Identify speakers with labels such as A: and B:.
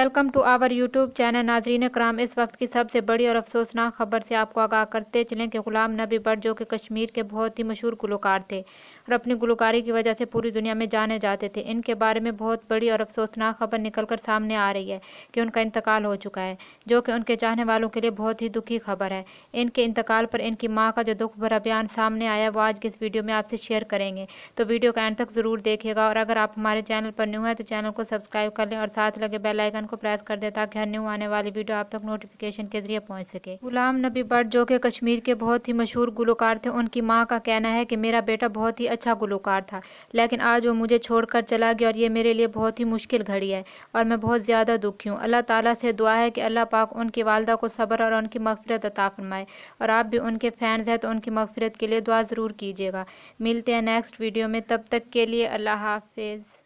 A: Welcome to our YouTube channel. नाजरीन कराम, इस वक्त की सबसे बड़ी और अफसोसनाक खबर से आपको आगाह करते चलें कि गुलाम नबी भट्ट जो कि कश्मीर के बहुत ही मशहूर गुलकार थे और अपनी गुलकारी की वजह से पूरी दुनिया में जाने जाते थे, इनके बारे में बहुत बड़ी और अफसोसनाक खबर निकलकर सामने आ रही है कि उनका इंतकाल हो चुका है, जो कि उनके चाहने वालों के लिए बहुत ही दुखी खबर है। इनके इंतकाल पर इनकी माँ का जो दुख भरा बयान सामने आया वो आज की इस वीडियो में आपसे शेयर करेंगे, तो वीडियो का एंड तक ज़रूर देखिएगा। और अगर आप हमारे चैनल पर न्यू हैं तो चैनल को सब्सक्राइब कर लें और साथ लगे बेल आइकन को प्रेस कर दें ताकि हर न्यू आने वाली वीडियो आप तक नोटिफिकेशन के जरिए पहुंच सके। गुलाम नबी भट्ट जो कि कश्मीर के बहुत ही मशहूर गुलकार थे, उनकी मां का कहना है कि मेरा बेटा बहुत ही अच्छा गुलकार था, लेकिन आज वो मुझे छोड़कर चला गया और ये मेरे लिए बहुत ही मुश्किल घड़ी है और मैं बहुत ज़्यादा दुखी हूँ। अल्लाह ताला से दुआ है कि अल्लाह पाक उनकी वालदा को सब्र और उनकी मगफिरत अता फरमाए, और आप भी उनके फैंस हैं तो उनकी मगफिरत के लिए दुआ ज़रूर कीजिएगा। मिलते हैं नेक्स्ट वीडियो में, तब तक के लिए अल्लाह हाफिज़।